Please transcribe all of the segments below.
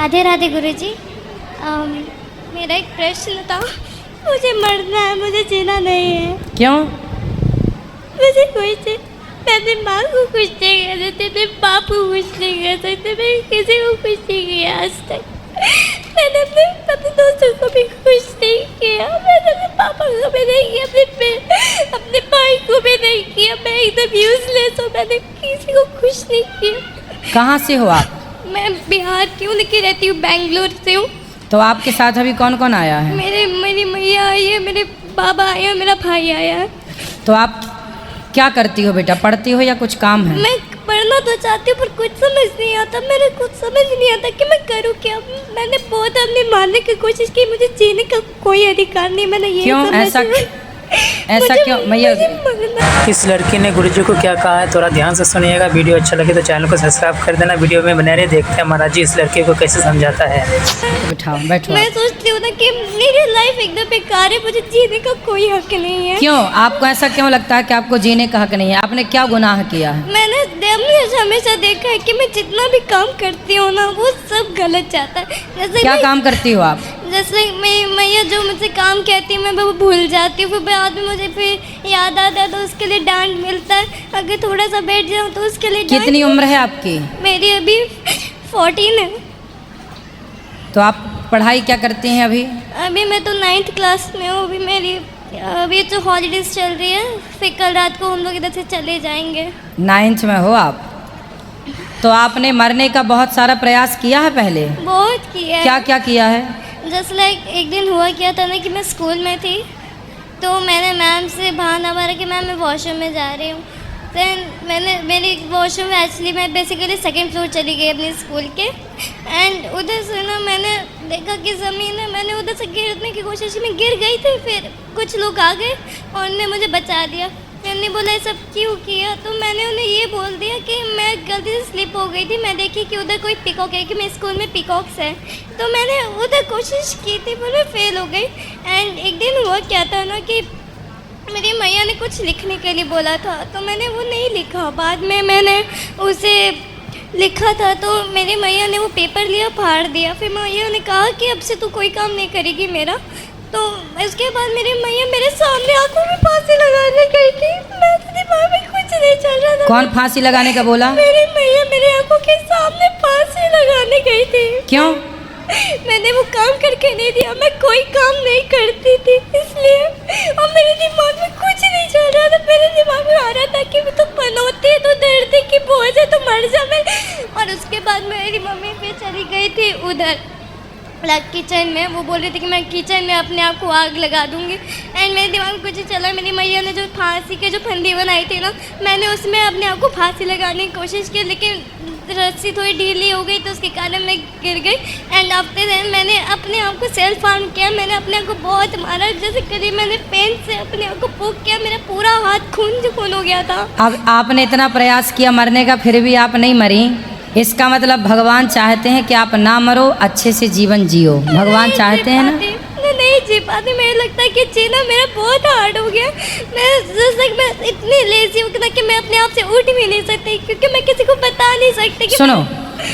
राधे राधे गुरुजी। मेरा एक प्रश्न था, मुझे मरना है, मुझे जीना नहीं है। क्यों? मुझे कोई से मैं अपनी माँ को खुश नहीं कर सकती, अपने बाप को खुश नहीं कर सकती, मैं किसी को खुश नहीं किया आज तक। मैंने अपने दोस्तों को भी खुश नहीं किया, मैंने अपने पापा को भी नहीं किया, अपने भाई को भी नहीं किया। मैं एकदम यूजलेस हूँ, मैंने किसी को खुश नहीं किया। कहाँ से हो आप? मैं बिहार की हूँ, लेकिन रहती हूँ बेंगलोर से हूँ। तो आपके साथ अभी कौन कौन आया है? मेरी मैया आई है, मेरे बाबा आए हैं, मेरा भाई आया है। तो आप क्या करती हो बेटा, पढ़ती हो या कुछ काम है? मैं पढ़ना तो चाहती हूँ पर कुछ समझ नहीं आता, मेरे कुछ समझ नहीं आता कि मैं करूँ क्या। मैंने बहुत अपने मानने की कोशिश की, मुझे जीने का कोई अधिकार नहीं। मैंने ये क्यों ऐसा क्यों मैया? इस लड़की ने गुरुजी को क्या कहा है, थोड़ा ध्यान से सुनिएगा। वीडियो अच्छा लगे तो चैनल को सब्सक्राइब कर देना। वीडियो में बने रहे, देखते हैं महाराज जी इस लड़के को कैसे समझाता है। बैठो। मैं सोचती हूँ ना कि मेरी लाइफ एकदम बेकार है, मुझे जीने का कोई हक नहीं है। क्यों? आपको ऐसा क्यों लगता है कि आपको जीने का हक नहीं है? आपने क्या गुनाह किया है? मैंने हमेशा देखा है कि मैं जितना भी काम करती हूँ ना, वो सब गलत जाता है। जैसे क्या काम करती हो आप? जैसे मेरी मैया जो मुझसे काम कहती है, मैं वो भूल जाती हूँ। फिर बाद में मुझे फिर याद आता है तो उसके लिए डांट मिलता है। अगर थोड़ा सा बैठ जाऊँ तो उसके लिए कितनी उम्र है आपकी? मेरी अभी 14 है। तो आप पढ़ाई क्या करती हैं अभी? अभी मैं तो 9th क्लास में हूँ। अभी तो हॉलीडेज चल रही है, फिर कल रात को हम लोग इधर से चले जाएंगे। 9th में हो आप? तो आपने मरने का बहुत सारा प्रयास किया है पहले? बहुत किया। क्या क्या किया है? जस्ट लाइक एक दिन हुआ क्या था ना कि मैं स्कूल में थी, तो मैंने मैम से बहाना मारा कि मैम मैं वॉशरूम में जा रही हूँ। देन मेरी वॉशरूम में एक्चुअली मैं बेसिकली 2nd फ्लोर चली गई अपने स्कूल के। एंड उधर से ना मैंने देखा कि ज़मीन है, मैंने उधर से गिरने की कोशिश में गिर गई थी। फिर कुछ लोग आ गए और उन्होंने मुझे बचा दिया। मैंने बोला ये सब क्यों किया, तो मैंने उन्हें ये बोल दिया कि मैं गलती से स्लिप हो गई थी। मैं देखी कि उधर कोई पीकॉक है, कि मेरे स्कूल में पीकॉक्स है, तो मैंने उधर कोशिश की थी पर मैं फेल हो गई। एंड एक दिन हुआ क्या था ना कि मेरी मैया ने कुछ लिखने के लिए बोला था, तो मैंने वो नहीं लिखा। बाद में मैंने उसे लिखा था, तो मेरी मैया ने वो पेपर लिया, फाड़ दिया। फिर मैया ने कहा कि अब से तू कोई काम नहीं करेगी मेरा। तो उसके बाद मेरी मैया मेरे सामने आंखों में फांसी लगाने गई थी। मैं तो दिमाग में कुछ नहीं चल रहा था। कौन फांसी लगाने का बोला? मेरी मैया मेरे आंखों के सामने फांसी लगाने गई थी। क्यों? मैंने वो काम करके नहीं दिया, मैं कोई काम नहीं करती थी इसलिए। और मेरे दिमाग में कुछ नहीं चल रहा था। मेरे दिमाग में आ रहा था कि तो पनौती है, तो डरती कि बोझ है तो मर जा मैं। और उसके बाद मेरी मम्मी फिर चली गई थी उधर किचन में। वो बोल रही थी कि मैं किचन में अपने आप को आग लगा दूंगी। एंड मेरे दिमाग में कुछ चला। मेरी मैया ने जो फांसी के जो फंदी बनाई थी ना, मैंने उसमें अपने आप को फांसी लगाने की कोशिश की, लेकिन रस्सी थोड़ी ढीली हो गई तो उसके कारण मैं गिर गई। एंड आफ्टर देन मैंने अपने आप को सेल्फ हार्म किया। मैंने अपने आप को बहुत मारा, जैसे करीब मैंने पेन से अपने आप को पोक किया। मेरा पूरा हाथ खून हो गया था। अब आपने इतना प्रयास किया मरने का, फिर भी आप नहीं मरी। इसका मतलब भगवान चाहते हैं कि आप ना मरो, अच्छे से जीवन जियो। भगवान चाहते हैं ना? नहीं जी पाती। मुझे लगता है कि जीना मेरा बहुत हार्ड हो गया। मैं इतनी लेजी हूँ कि मैं अपने आप से उठ भी नहीं सकती, क्योंकि मैं किसी को बता नहीं सकती कि सुनो,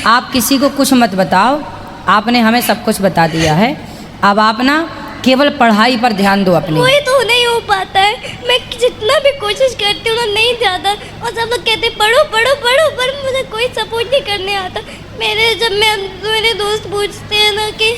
आप किसी को कुछ मत बताओ, आपने हमें सब कुछ बता दिया है। अब आप ना केवल पढ़ाई पर ध्यान दो अपनी। वही तो नहीं हो पाता है। मैं जितना भी कोशिश करती हूँ ना, नहीं जाता। और सब लोग कहते पढ़ो पढ़ो पढ़ो, पर मुझे कोई सपोर्ट नहीं करने आता। मेरे दोस्त पूछते हैं ना कि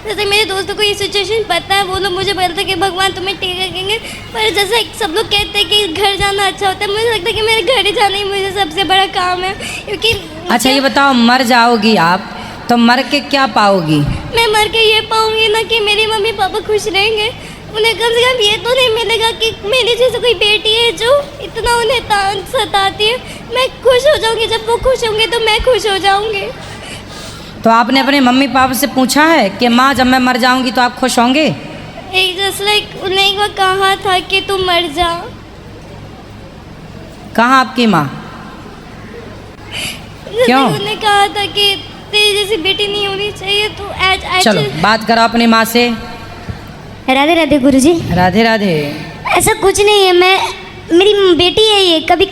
जैसे मेरे दोस्तों को ये सिचुएशन पता है, वो लोग मुझे बोलते हैं कि भगवान तुम्हें ठीक रखेंगे। पर जैसे सब लोग कहते हैं कि घर जाना अच्छा होता है, मुझे लगता है कि मेरे घर ही जाना ही मुझे सबसे बड़ा काम है। क्योंकि अच्छा ये बताओ, मर जाओगी आप तो मर के क्या पाओगी? मैं मर के ये पाऊंगी ना कि मेरी मम्मी पापा खुश रहेंगे। उन्हें कम से कम ये तो नहीं मिलेगा कि मेरी जैसे कोई बेटी है जो इतना उन्हें सताती है। मैं खुश हो जाऊंगी, जब वो खुश होंगे तो मैं खुश हो जाऊंगी। तो आपने अपने मम्मी पापा से पूछा है कि माँ जब मैं मर जाऊंगी तो आप खुश होंगे? जस्ट लाइक उन्हें एक बार कहा था कि तू मर जा। कहाँ आपकी माँ? क्यों? उन्हें कहा था कि तेरी जैसी बेटी नहीं होनी चाहिए, तो चलो बात करो अपनी माँ से। राधे राधे गुरुजी। राधे राधे। ऐसा कुछ नहीं है, मेरी बेटी है ये। कभी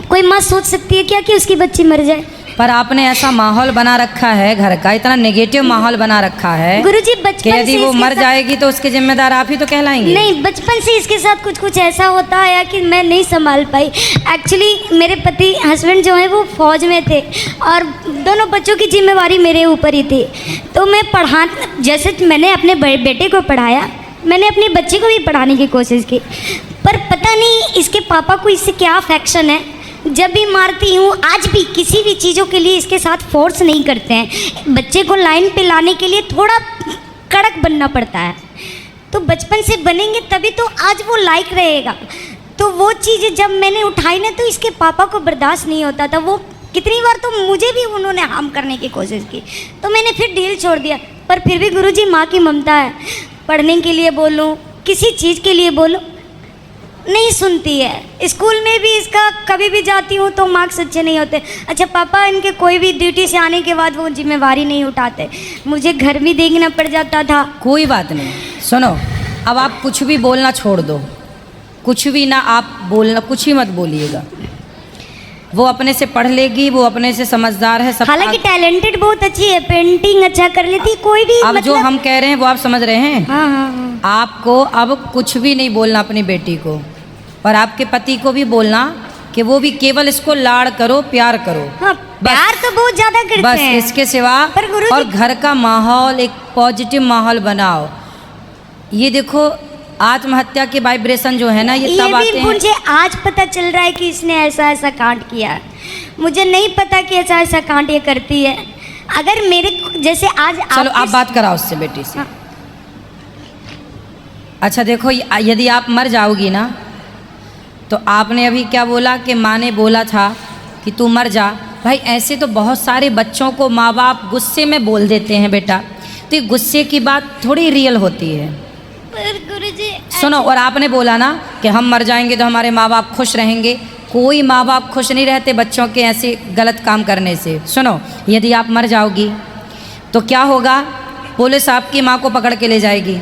कोई माँ सोच सकती है क्या कि उसकी बच्ची मर जाए? पर आपने ऐसा माहौल बना रखा है घर का, इतना नेगेटिव माहौल बना रखा है गुरुजी कि बचपन यदि से वो इसके मर साथ- जाएगी तो उसके जिम्मेदार आप ही तो कहलाएंगे। नहीं, बचपन से इसके साथ कुछ कुछ ऐसा होता है कि मैं नहीं संभाल पाई। एक्चुअली मेरे पति हस्बैंड जो है वो फौज में थे और दोनों बच्चों की जिम्मेवारी मेरे ऊपर ही थी। तो मैं जैसे मैंने अपने बेटे को पढ़ाया, मैंने अपनी बच्ची को भी पढ़ाने की कोशिश की, पर पता नहीं इसके पापा को इससे क्या अफेक्शन है। जब भी मारती हूँ, आज भी किसी भी चीज़ों के लिए इसके साथ फोर्स नहीं करते हैं। बच्चे को लाइन पे लाने के लिए थोड़ा कड़क बनना पड़ता है, तो बचपन से बनेंगे तभी तो आज वो लायक रहेगा। तो वो चीज़ें जब मैंने उठाई ना तो इसके पापा को बर्दाश्त नहीं होता था। वो कितनी बार तो मुझे भी उन्होंने हार्म करने की कोशिश की, तो मैंने फिर डील छोड़ दिया। पर फिर भी गुरुजी माँ की ममता है, पढ़ने के लिए बोलूँ, किसी चीज़ के लिए बोलूँ, नहीं सुनती है। स्कूल में भी इसका कभी भी जाती हूँ तो मार्क्स अच्छे नहीं होते। अच्छा पापा इनके कोई भी ड्यूटी से आने के बाद वो जिम्मेवारी नहीं उठाते, मुझे घर भी देखना पड़ जाता था। कोई बात नहीं, सुनो, अब आप कुछ भी बोलना छोड़ दो, कुछ भी ना आप बोलना, कुछ ही मत बोलिएगा। वो अपने से पढ़ लेगी, वो अपने से समझदार है सब। हालांकि टैलेंटेड बहुत अच्छी है, पेंटिंग अच्छा कर लेती, कोई भी अब जो हम कह रहे हैं वो आप समझ रहे हैं। हाँ हाँ हाँ। आपको अब कुछ भी नहीं बोलना अपनी बेटी को, और आपके पति को भी बोलना कि वो भी केवल इसको लाड़ करो, प्यार करो। हाँ, प्यार तो बहुत ज्यादा करते बस हैं। इसके सिवा। पर गुरुजी- और घर का माहौल एक पॉजिटिव माहौल बनाओ। ये देखो आत्महत्या के वाइब्रेशन जो है ना, ये तब भी आते हैं। मुझे आज पता चल रहा है कि इसने ऐसा ऐसा कांड किया है। मुझे नहीं पता कि ऐसा ऐसा कांड ये करती है। अगर मेरे जैसे आज चलो आप बात कराओ उससे, बेटी से। हाँ। अच्छा देखो, यदि आप मर जाओगी ना, तो आपने अभी क्या बोला कि माँ ने बोला था कि तू मर जा। भाई ऐसे तो बहुत सारे बच्चों को माँ बाप गुस्से में बोल देते हैं बेटा, तो ये गुस्से की बात थोड़ी रियल होती है। पर गुरुजी सुनो, और आपने बोला ना कि हम मर जाएंगे तो हमारे माँ बाप खुश रहेंगे। कोई माँ बाप खुश नहीं रहते बच्चों के ऐसे गलत काम करने से। सुनो, यदि आप मर जाओगी तो क्या होगा, पुलिस आपकी माँ को पकड़ के ले जाएगी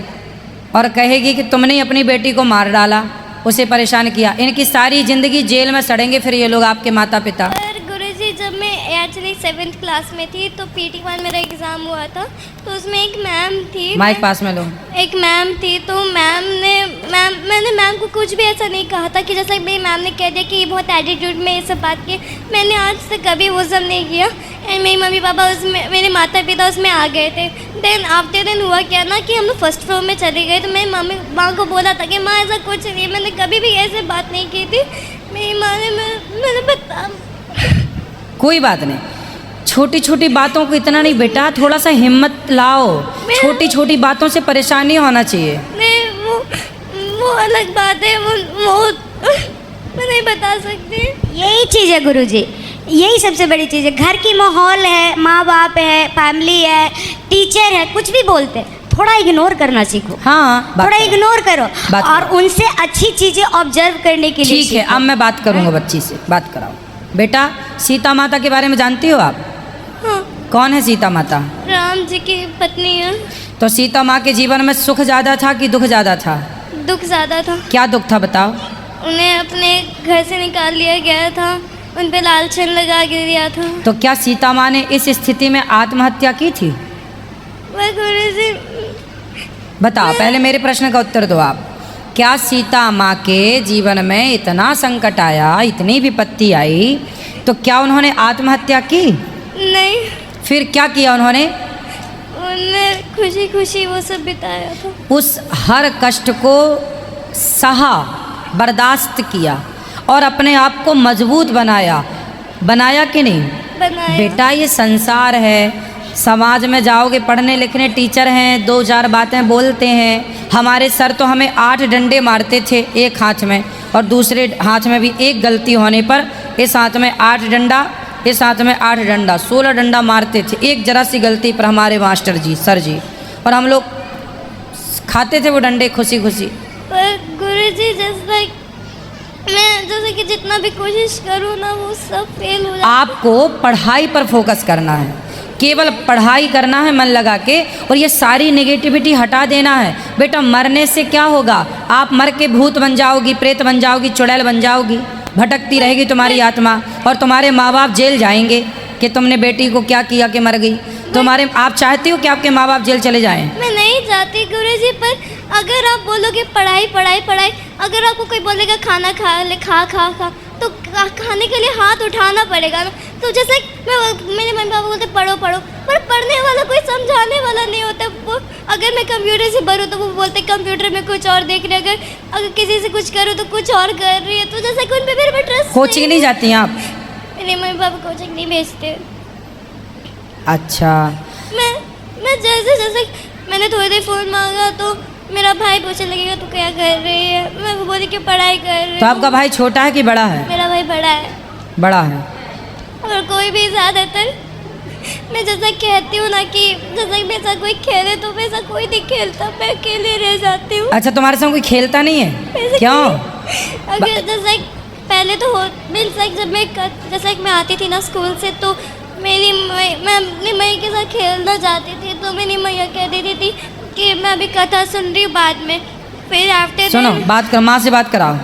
और कहेगी कि तुमने ही अपनी बेटी को मार डाला, उसे परेशान किया। इनकी सारी ज़िंदगी जेल में सड़ेंगे फिर ये लोग, आपके माता पिता। पर गुरुजी जब मैं एक्चुअली 7th क्लास में थी तो PT1 मेरा एग्ज़ाम हुआ था, तो उसमें एक मैम थी, माइक पास में लो। एक मैम थी, तो मैंने मैम को कुछ भी ऐसा नहीं कहा था कि जैसा मेरी मैम ने कह दिया कि ये बहुत एटीट्यूड में ये सब बात की। मैंने आज तक कभी वो सब नहीं किया। एंड मेरी मम्मी पापा उसमें, मेरे माता पिता उसमें आ गए थे। देन आफ्टर देन हुआ क्या ना कि हम लोग फर्स्ट फ्लोर में चले गए, तो मेरी मम्मी माँ को बोला था कि माँ ऐसा कुछ नहीं, मैंने कभी भी ऐसे बात नहीं की थी। मेरी माँ ने मैंने बता। कोई बात नहीं, छोटी छोटी बातों को इतना नहीं बेटा, थोड़ा सा हिम्मत लाओ। छोटी छोटी बातों से परेशान नहीं होना चाहिए। नहीं वो अलग बात है, वो मैं नहीं बता सकती। यही चीज़ है गुरुजी, यही सबसे बड़ी चीज़ है। घर की माहौल है, माँ बाप है, फैमिली है, टीचर है, कुछ भी बोलते हैं, थोड़ा इग्नोर करना सीखो। हाँ, बात थोड़ा करो। इग्नोर करो बात और करो। उनसे अच्छी चीज़ें ऑब्जर्व करने के लिए ठीक है, सीखो। अब मैं बात करूँगा बच्ची से, बात कराओ। बेटा, सीता माता के बारे में जानती हो आप? हाँ, कौन है सीता माता? राम जी की पत्नी है। तो सीता माँ के जीवन में सुख ज़्यादा था कि दुख ज़्यादा था? दुख ज़्यादा था। क्या दुख था बताओ? उन्हें अपने घर से निकाल लिया गया था, उन पे लालचन लगा दिया था। तो क्या सीता माँ ने इस स्थिति में आत्महत्या की थी? वह गुरुजी बताओ, पहले मेरे प्रश्न का उत्तर दो आप। क्या सीता माँ के जीवन में इतना संकट आया, इतनी विपत्ति आई, तो क्या उन्होंने आत्महत्या की? नहीं, फिर क्या किया उन्होंने? उन्होंने खुशी खुशी वो सब बिताया था। उस हर कष्ट को सहा, बर्दाश्त किया और अपने आप को मजबूत बनाया। बनाया कि नहीं? बनाया। बेटा, ये संसार है। समाज में जाओगे, पढ़ने लिखने टीचर हैं, 2-4 बातें बोलते हैं। हमारे सर तो हमें 8 डंडे मारते थे एक हाथ में, और दूसरे हाथ में भी एक गलती होने पर इस हाथ में 8 डंडा, इस हाथ में 8 डंडा, 16 डंडा मारते थे एक जरा सी गलती पर हमारे मास्टर जी, सर जी। और हम लोग खाते थे वो डंडे खुशी खुशी। पर गुरुजी जैसे कि जितना भी कोशिश करूँ ना वो सब फेल हो जाता। आपको पढ़ाई पर फोकस करना है, केवल पढ़ाई करना है मन लगा के, और ये सारी नेगेटिविटी हटा देना है। बेटा, मरने से क्या होगा? आप मर के भूत बन जाओगी, प्रेत बन जाओगी, चुड़ैल बन जाओगी, भटकती रहेगी तुम्हारी आत्मा, और तुम्हारे माँ बाप जेल जाएंगे। कि तुमने बेटी को क्या किया कि मर गई। तुम्हारे आप चाहती हो कि आपके माँ बाप जेल चले जाएं? मैं नहीं चाहती गुरुजी, पर अगर आप बोलोगे पढ़ाई पढ़ाई पढ़ाई, अगर आपको कोई बोलेगा खाना खा ले, खा खा खा, तो खाने के लिए हाथ उठाना पड़ेगा ना। तो जैसे मेरे मम्मी पापा बोलते पढ़ो पढ़ो, पर पढ़ने वाला कोई समझाने वाला नहीं होता। वो अगर मैं कंप्यूटर से भरूँ तो वो बोलते कंप्यूटर में कुछ और देख रहे, अगर किसी से कुछ करूँ तो कुछ और कर रही है। तो जैसे कि उन पे मेरे पे ट्रस्ट कोचिंग नहीं जाती हैं आप? मेरे मम्मी पापा कोचिंग नहीं भेजते। अच्छा। मैं जैसे मैंने थोड़ी देर फ़ोन मांगा तो मेरा भाई पूछने लगेगा तू क्या कर रही है। मैं वो बोली कि पढ़ाई कर रही हूँ। तो आपका भाई छोटा है कि बड़ा है? मेरा भाई बड़ा है। बड़ा है। और कोई भी ज़्यादातर मैं जैसा कहती हूँ ना कि जैसा मेरे साथ कोई खेले तो वैसा कोई नहीं खेलता, मैं अकेले रह जाती हूँ। अच्छा, तुम्हारे साथ कोई खेलता नहीं है? क्यों? अगर जैसे पहले तो हो जब मैं आती थी ना स्कूल से, तो मैं अपनी मई के साथ खेलना चाहती थी, तो मेरी मैया कह देती थी कि मैं अभी कथा सुन रही हूँ, बाद में फिर आफ्टर सुनो, बात कर, माँ से बात कराओ।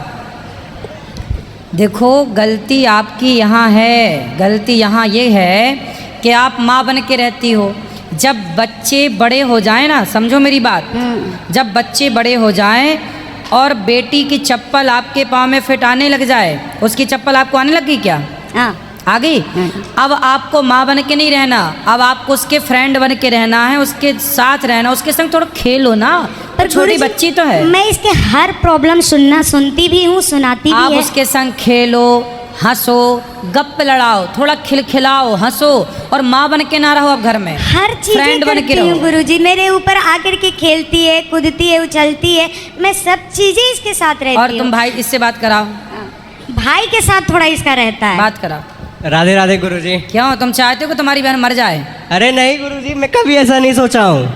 देखो, गलती आपकी यहाँ है। गलती यहाँ ये है कि आप माँ बन के रहती हो। जब बच्चे बड़े हो जाएं ना, समझो मेरी बात, जब बच्चे बड़े हो जाएं और बेटी की चप्पल आपके पाँव में फिट आने लग जाए, उसकी चप्पल आपको आने लगी क्या? हाँ आ गई। अब आपको माँ बन के नहीं रहना, अब आपको उसके फ्रेंड बन के रहना है, उसके साथ रहना, उसके संग थोड़ा खेलो ना। पर छोटी बच्ची तो है। मैं इसके हर प्रॉब्लम सुनती भी हूँ, सुनाती भी आप है। उसके संग खेलो, हंसो, गप लड़ाओ, थोड़ा खिलखिलाओ, हंसो, और माँ बन के ना रहो अब घर में। हर चीज फ्रेंड बन के करती हूँ रहो। गुरुजी, मेरे ऊपर आकर के खेलती है, कूदती है, उछलती है, मैं सब चीजें इसके साथ रहती हूँ। और तुम भाई इससे बात कराओ, भाई के साथ थोड़ा इसका रहता है। बात कराओ। राधे राधे गुरुजी। क्यों, तुम चाहते हो कि तुम्हारी बहन मर जाए? अरे नहीं गुरुजी, मैं कभी ऐसा नहीं सोचा हूँ।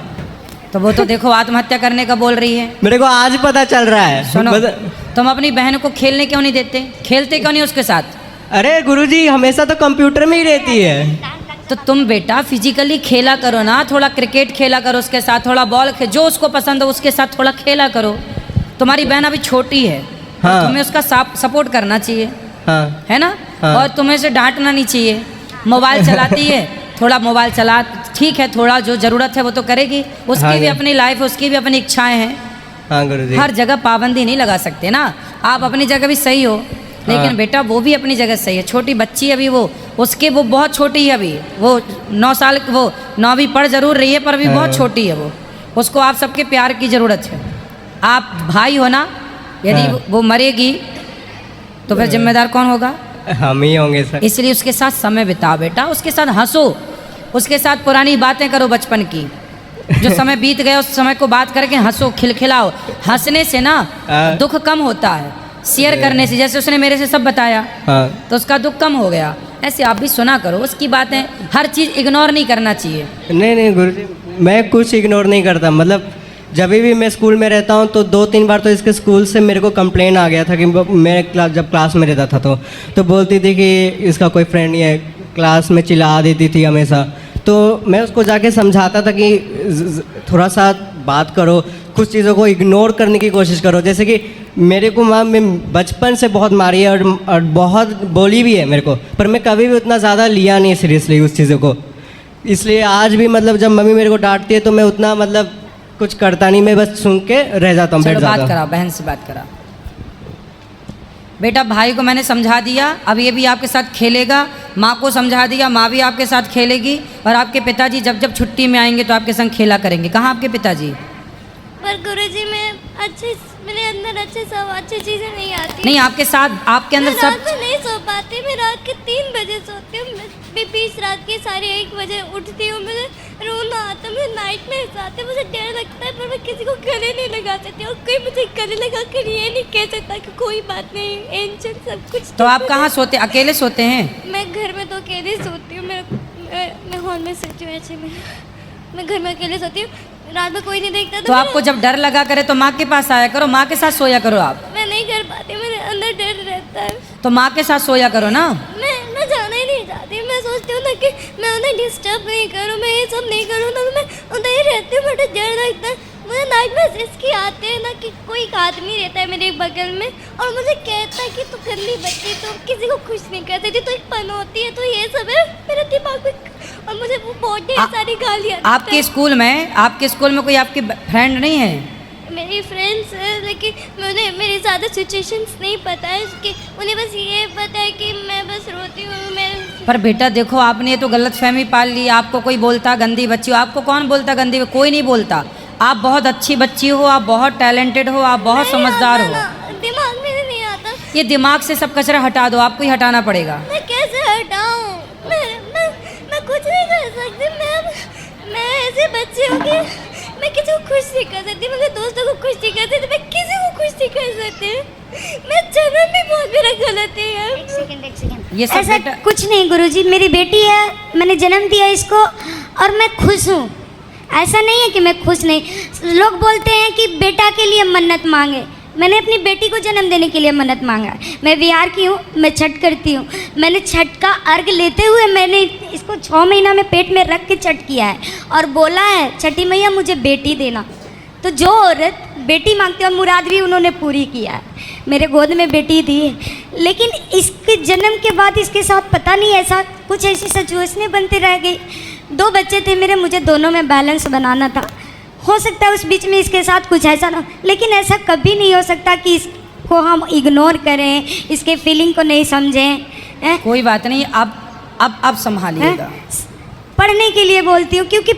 तो वो तो देखो आत्महत्या करने का बोल रही है। मेरे को आज पता चल रहा है। सुनो, तुम अपनी बहन को खेलने क्यों नहीं देते? खेलते क्यों नहीं उसके साथ? अरे गुरुजी, हमेशा तो कंप्यूटर में ही रहती है। तो तुम बेटा फिजिकली खेला करो ना, थोड़ा क्रिकेट खेला करो उसके साथ, थोड़ा बॉल जो उसको पसंद हो उसके साथ थोड़ा खेला करो। तुम्हारी बहन अभी छोटी है, हाँ। तुम्हें उसका सपोर्ट करना चाहिए, हाँ है ना? हाँ। और तुम्हें से डांटना नहीं चाहिए। मोबाइल चलाती है, थोड़ा मोबाइल चला, ठीक है, थोड़ा जो ज़रूरत है वो तो करेगी, उसकी हाँ भी जी। अपनी लाइफ, उसकी भी अपनी इच्छाएं हैं। हाँ गुरुजी। हर जगह पाबंदी नहीं लगा सकते ना। आप अपनी जगह भी सही हो, लेकिन हाँ। बेटा वो भी अपनी जगह सही है। छोटी बच्ची अभी वो बहुत छोटी है अभी, वो 9 साल, वो 9वीं पढ़ जरूर रही है पर अभी बहुत छोटी है वो। उसको आप सबके प्यार की ज़रूरत है। आप भाई हो ना, यदि हाँ। वो मरेगी तो फिर जिम्मेदार कौन होगा? हम ही होंगे सर। इसलिए उसके साथ समय बिताओ बेटा, उसके साथ हंसो, उसके साथ पुरानी बातें करो बचपन की। जो समय बीत गया उस समय को बात करके हंसो, खिलखिलाओ। हंसने से ना दुख कम होता है, शेयर करने से। जैसे उसने मेरे से सब बताया, हाँ। तो उसका दुख कम हो गया। ऐसे आप भी सुना करो उसकी बातें, हर चीज़ इग्नोर नहीं करना चाहिए। नहीं गुरुजी, मैं कुछ इग्नोर नहीं करता। मतलब जब भी मैं स्कूल में रहता हूँ तो 2-3 बार तो इसके स्कूल से मेरे को कंप्लेन आ गया था कि मैं जब क्लास में रहता था तो बोलती थी कि इसका कोई फ्रेंड नहीं है, क्लास में चिल्ला देती थी हमेशा। तो मैं उसको जाके समझाता था कि थोड़ा सा बात करो, कुछ चीज़ों को इग्नोर करने की कोशिश करो। जैसे कि मेरे को माँ में बचपन से बहुत मारी है और बहुत बोली भी है मेरे को, पर मैं कभी भी उतना ज़्यादा लिया नहीं सीरियसली उस चीज़ों को। इसलिए आज भी मतलब जब मम्मी मेरे को डांटती है तो मैं उतना मतलब कुछ करता नहीं, मैं बस सुन के रह जाता हूँ, बैठ चलो जाता बात हूँ। कराओ, बहन से बात कराओ। बेटा भाई को मैंने समझा दिया, अब ये भी आपके साथ खेलेगा। माँ को समझा दिया, माँ भी आपके साथ खेलेगी। और आपके पिताजी जब जब छुट्टी में आएंगे तो आपके संग खेला करेंगे। कहाँ आपके पिताजी? पर गुरुजी मेरे अंदर अच्छी चीज़ें नहीं आती। नहीं, आपके साथ, आपके अंदर मैं सब। रात में नहीं सो पाती। मैं रात के 3 बजे सोती हूँ, मैं बीच रात के 1:30 बजे उठती हूँ। मुझे रोना आता, मुझे नाइट में आते, मुझे डर लगता है, पर मैं किसी को गले नहीं लगा सकती। और कोई मुझे गले लगा कर ये नहीं कह सकता कि कोई बात नहीं, एंजल सब कुछ। तो आप कहाँ सोते? अकेले सोते हैं? मैं घर में तो अकेले सोती हूँ। मैं हॉल में सोती हूँ। ऐसे में मैं घर में अकेले सोती हूँ, रात में कोई नहीं देखता। तो आपको जब डर लगा करे तो माँ के पास आया करो, माँ के साथ सोया करो। आप मैं नहीं कर पाती, मेरे अंदर डर रहता है। तो माँ के साथ सोया करो ना। मैं जाना ही नहीं चाहती। मैं सोचती हूँ ना कि मैं उन्हें डिस्टर्ब नहीं करूँ, मैं ये सब नहीं करूँ, तो मैं उधर ही रहती हूँ। मुझे डर लगता है, मुझे नाइट में इसकी आते हैं ना कि कि कोई एक आदमी रहता है मेरे बगल में और मुझे कहता है कि तू गंदी बच्ची, तो किसी को खुश नहीं कर सकती, तो एक पनौती है, तो ये सब है मेरे दिमाग में। और मुझे वो बहुत ढेर सारी गालियाँ आपके स्कूल में कोई आपके फ्रेंड नहीं है? मेरी फ्रेंड्स है, लेकिन मुझे मेरी ज़्यादा सिचुएशंस नहीं पता है कि उन्हें बस ये पता है कि मैं बस रोती हूँ। मैं पर बेटा देखो, आपने ये तो गलतफहमी पाल ली। आपको कोई बोलता गंदी बच्ची हो, आपको कौन बोलता गंदी? कोई नहीं बोलता। आप बहुत अच्छी बच्ची हो, आप बहुत टैलेंटेड हो, आप बहुत समझदार हो। दिमाग में नहीं आता। ये दिमाग से सब कचरा हटा दो, आपको ही हटाना पड़ेगा। मैं कैसे हटाऊँ? मैं कुछ नहीं कर सकती। मैं ऐसे बच्ची हूँ कि मैं किसी को खुश नहीं कर सकती, मेरे दोस्तों को खुश नहीं कर सकती, मैं किसी को खुश नहीं कर सकती। मैं जन्म भी बहुत मेरा गलत है यार। एक सेकंड ये सब ऐसा बेटा कुछ नहीं गुरुजी, मेरी बेटी है, मैंने जन्म दिया इसको और मैं खुश हूँ। ऐसा नहीं है कि मैं खुश नहीं। लोग बोलते हैं कि बेटा के लिए मन्नत मांगे, मैंने अपनी बेटी को जन्म देने के लिए मन्नत मांगा। मैं बिहार की हूँ, मैं छठ करती हूँ। मैंने छठ का अर्घ लेते हुए मैंने इसको 6 महीना में पेट में रख के छठ किया है और बोला है छठी मैया मुझे बेटी देना। तो जो औरत बेटी मांगती है और मुराद भी उन्होंने पूरी किया है। मेरे गोद में बेटी थी, लेकिन इसके जन्म के बाद इसके साथ पता नहीं ऐसा कुछ ऐसी सिचुएशनें बनती रह गई। 2 बच्चे थे मेरे, मुझे दोनों में बैलेंस बनाना था। हो सकता है उस बीच में इसके साथ कुछ ऐसा ना, लेकिन ऐसा कभी नहीं हो सकता कि इसको हम इग्नोर करें, इसके फीलिंग को नहीं समझें। कोई बात नहीं, अब संभालिएगा। पढ़ने के लिए बोलती हूँ क्योंकि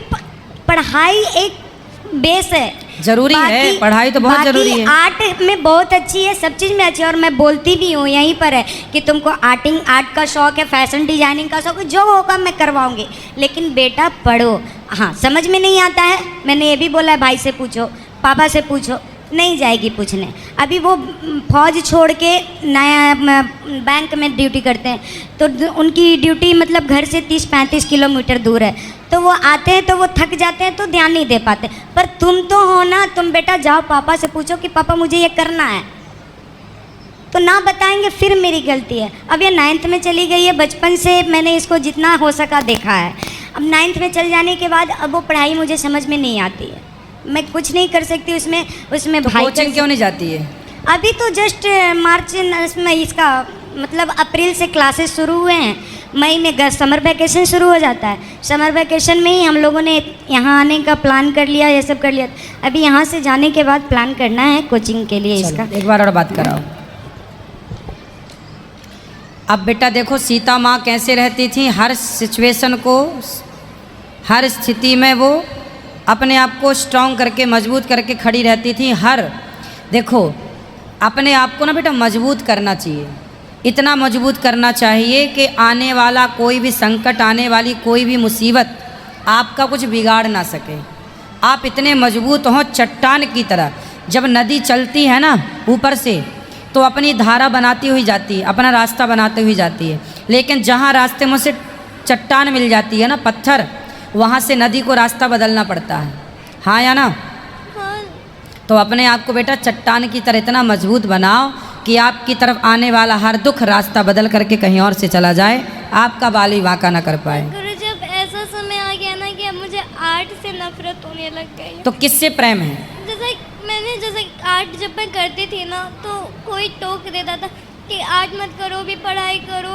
पढ़ाई एक बेस है, जरूरी है, पढ़ाई तो बहुत जरूरी है। आर्ट में बहुत अच्छी है, सब चीज़ में अच्छी है और मैं बोलती भी हूँ यहीं पर है कि तुमको आर्ट का शौक है, फैशन डिजाइनिंग का शौक है, जो होगा मैं करवाऊँगी, लेकिन बेटा पढ़ो। हाँ, समझ में नहीं आता है, मैंने ये भी बोला है भाई से पूछो, पापा से पूछो, नहीं जाएगी पूछने। अभी वो फौज छोड़ के नया बैंक में ड्यूटी करते हैं, तो उनकी ड्यूटी मतलब घर से 30-35 किलोमीटर दूर है, तो वो आते हैं तो वो थक जाते हैं तो ध्यान नहीं दे पाते। पर तुम तो हो ना, तुम बेटा जाओ पापा से पूछो कि पापा मुझे ये करना है, तो ना बताएंगे फिर मेरी गलती है। अब ये 9th में चली गई है, बचपन से मैंने इसको जितना हो सका देखा है। अब 9th में चल जाने के बाद अब वो पढ़ाई मुझे समझ में नहीं आती है, मैं कुछ नहीं कर सकती उसमें। तो भाई कोचिंग क्यों नहीं जाती है? अभी तो जस्ट मार्च में इसका मतलब अप्रैल से क्लासेस शुरू हुए हैं, मई में समर वैकेशन शुरू हो जाता है। समर वैकेशन में ही हम लोगों ने यहाँ आने का प्लान कर लिया, ये सब कर लिया। अभी यहाँ से जाने के बाद प्लान करना है कोचिंग के लिए इसका। एक बार और बात कराओ। अब बेटा देखो, सीता माँ कैसे रहती थी, हर सिचुएशन को, हर स्थिति में वो अपने आप को स्ट्रॉन्ग करके, मजबूत करके खड़ी रहती थी। देखो अपने आप को ना बेटा मजबूत करना चाहिए, इतना मजबूत करना चाहिए कि आने वाला कोई भी संकट, आने वाली कोई भी मुसीबत आपका कुछ बिगाड़ ना सके। आप इतने मजबूत हों चट्टान की तरह। जब नदी चलती है ना ऊपर से, तो अपनी धारा बनाती हुई जाती है, अपना रास्ता बनाती हुई जाती है, लेकिन जहाँ रास्ते में से चट्टान मिल जाती है ना, पत्थर, वहाँ से नदी को रास्ता बदलना पड़ता है। हाँ या ना? हाँ। तो अपने आप को बेटा चट्टान की तरह इतना मजबूत बनाओ कि आपकी तरफ आने वाला हर दुख रास्ता बदल करके कहीं और से चला जाए, आपका बाल भी वाका ना कर पाए। गुरु जब ऐसा समय आ गया ना कि अब मुझे आर्ट से नफरत होने लग गई। तो किससे प्रेम है? जैसे आर्ट जब मैं करती थी ना, तो कोई टोक देता था कि आर्ट मत करो, भी पढ़ाई करो।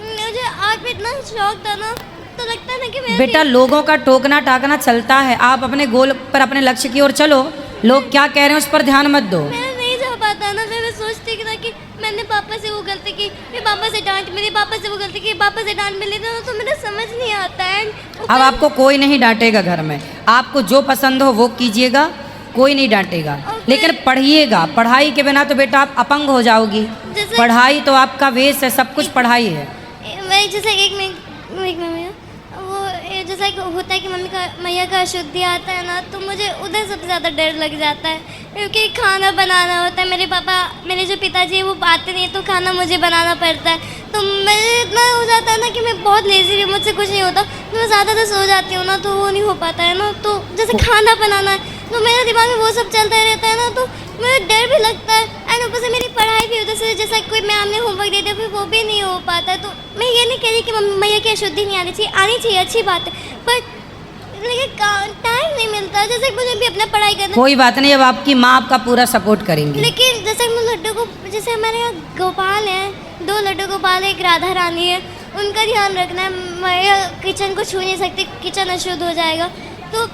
मुझे आर्ट में इतना शौक था ना, तो लगता ना कि मैं बेटा लोगों का टोकना टाकना चलता है, आप अपने गोल पर, अपने लक्ष्य की ओर चलो। लोग क्या कह रहे हैं उस पर ध्यान मत दो। मैं नहीं जा पाता ना, मैं सोचती कि मैंने पापा से वो गलती की, फिर पापा से डांट मिली, पापा से वो गलती की, पापा से डांट मिली, तो मुझे समझ नहीं आता है। अब आपको कोई नहीं डांटेगा घर में, आपको जो पसंद हो वो कीजिएगा, कोई नहीं डांटेगा, लेकिन पढ़िएगा। पढ़ाई के बिना तो बेटा आप अपंग हो जाओगी। पढ़ाई तो आपका वेश है, सब कुछ पढ़ाई है। वही जैसे एक मिनट वो जैसा होता है कि मैया का अशुद्धि आता है ना, तो मुझे उधर सबसे ज़्यादा डर लग जाता है, क्योंकि खाना बनाना होता है। मेरे जो पिताजी है वो आते नहीं, तो खाना मुझे बनाना पड़ता है। तो मेरे इतना हो जाता है ना कि मैं बहुत लेज़ी हूँ, मुझसे कुछ नहीं होता। मैं ज़्यादा सो जाती हूँ ना, तो वो नहीं हो पाता है ना। तो जैसे खाना बनाना है, तो मेरे दिमाग में वो सब चलता रहता है ना, तो मुझे डर भी लगता है। एंड ऊपर से मेरी पढ़ाई भी होती है, जैसा कोई मैम ने होमवर्क दे दिया, फिर वो भी नहीं हो पाता है। तो मैं ये नहीं कह रही कि मैया की अशुद्धि नहीं आनी चाहिए, अच्छी बात है, बट लेकिन टाइम नहीं मिलता है, जैसे कि मुझे भी अपना पढ़ाई करना है। कोई बात नहीं, अब आपकी माँ आपका पूरा सपोर्ट करेंगी। लेकिन जैसे मैं लड्डू को, जैसे हमारे यहाँ गोपाल हैं, 2 लड्डू गोपाल है, एक राधा रानी है, उनका ध्यान रखना है। मैं किचन को छू नहीं सकती, किचन अशुद्ध हो जाएगा। तो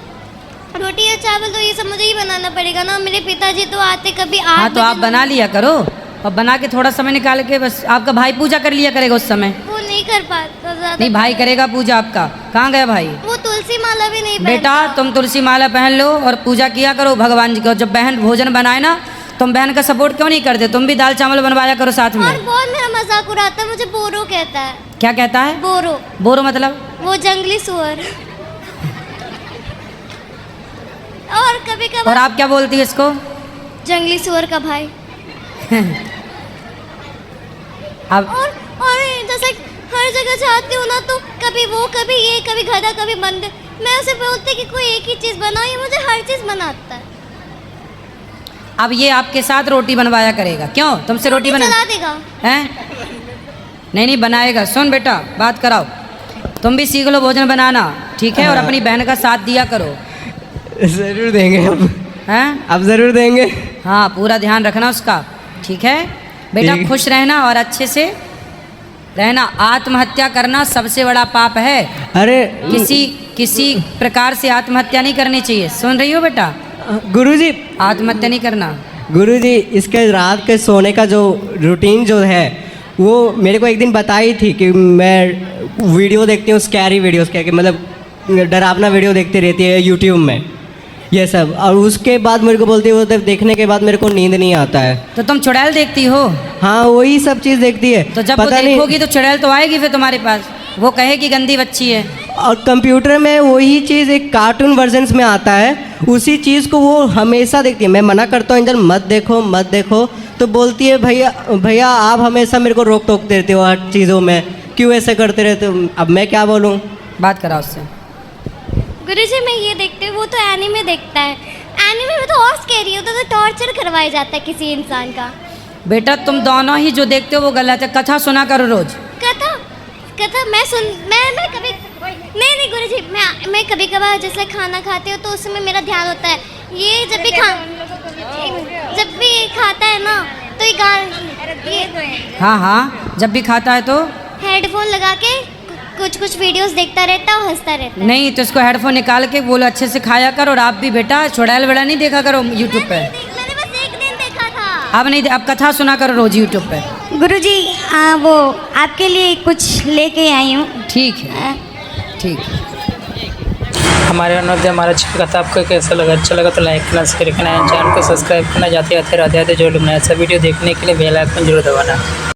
रोटी या चावल तो ये सब मुझे ही बनाना पड़ेगा ना। मेरे पिताजी तो आते कभी 8 हाँ तो आप बना लिया करो, और बना के थोड़ा समय निकाल के, बस आपका भाई पूजा कर लिया करेगा उस समय। वो नहीं कर पाता ज़्यादा। नहीं, भाई करेगा पूजा आपका। कहाँ गया भाई? वो तुलसी माला भी नहीं बेटा पहनता। तुम तुलसी माला पहन लो और पूजा किया करो भगवान जी को। जब बहन भोजन बनाए ना, तुम बहन का सपोर्ट क्यों नहीं करते? तुम भी दाल चावल बनवाया करो साथ और में। बहुत मेरा मजाक उड़ाता है, मुझे बोरो कहता है। क्या कहता है? बोरो, बोरो मतलब? वो जंगली सुअर। और कभी और कभार आप क्या बोलती है इसको? जंगली सुअर का भाई। अब और जैसे हर जगह जाती हूँ ना, तो कभी वो, कभी ये, कभी गधा, कभी बंदर। मैं उसे बोलती कि कोई एक ही चीज़ बनाओ, ये मुझे हर चीज़ बनाता है। अब ये आपके साथ रोटी बनवाया करेगा। क्यों? तुमसे रोटी बना चला देगा। हैं? नहीं नहीं, बनाएगा। सुन बेटा, बात कराओ, तुम भी सीख लो भोजन बनाना, ठीक है? और अपनी बहन का साथ दिया करो। ज़रूर देंगे अब। हैं? अब ज़रूर देंगे। हाँ, पूरा ध्यान रखना उसका, ठीक है बेटा? ठीक। खुश रहना और अच्छे से रहना। आत्महत्या करना सबसे बड़ा पाप है। अरे किसी प्रकार से आत्महत्या नहीं करनी चाहिए। सुन रही हो बेटा? गुरुजी, आत्महत्या नहीं करना। गुरुजी, इसके रात के सोने का जो रूटीन जो है, वो मेरे को एक दिन बताई थी कि मैं वीडियो देखती हूँ, स्कैरी वीडियोस, क्या कि मतलब डरावना वीडियो देखती रहती है यूट्यूब में, ये सब। और उसके बाद मेरे को बोलती है वो देखने के बाद मेरे को नींद नहीं आता है। तो तुम चुड़ैल देखती हो? हाँ, वही सब चीज़ देखती है। तो जब वो पता नहीं। देखोगी तो चुड़ैल तो आएगी फिर तुम्हारे पास, वो कहेगी गंदी बच्ची है। और कंप्यूटर में वही चीज़ एक कार्टून वर्जन्स में आता है, उसी चीज़ को वो हमेशा देखती है। मैं मना करता हूँ एंजल मत देखो मत देखो, तो बोलती है भैया भैया आप हमेशा मेरे को रोक टोक देते हो हर चीज़ों में, क्यों ऐसे करते रहते हो? अब मैं क्या बोलूँ? बात कराओ उससे। गुरुजी मैं ये देखती हूँ, वो तो एनीमे देखता है। एनीमे में तो और स्कैरी होता है, तो टॉर्चर करवाया जाता है किसी इंसान का। बेटा तुम दोनों ही जो देखते हो वो गलत है। कथा सुना करो रोज। कथा कथा मैं कभी नहीं गुरुजी, मैं कभी कभार जैसे खाना खाती हूँ तो उसमें मेरा ध्यान होता है। ये जब भी खाता है ना, तो ये हाँ हाँ, जब भी खाता है तो हेडफोन लगा के कुछ वीडियोस देखता रहता है और हंसता रहता है। नहीं, तो इसको हेडफोन निकाल के बोलो अच्छे से खाया करो। और आप भी बेटा चुड़ैल वेड़ा नहीं देखा करो यूट्यूब पे। मैंने बस एक दिन देखा था। अब नहीं, अब कथा सुना करो रोज यूट्यूब पे। गुरुजी वो आपके लिए कुछ लेके आई हूँ। ठीक है, ठीक है। हमारे अनुरोध हमारा कथा आपको कैसा लगा? अच्छा लगा तो लाइक करना, शेयर करना, चैनल को सब्सक्राइब करना। जाते जाते राधे राधे जो लोग नया सा वीडियो देखने के लिए बेल आइकन जरूर दबाना।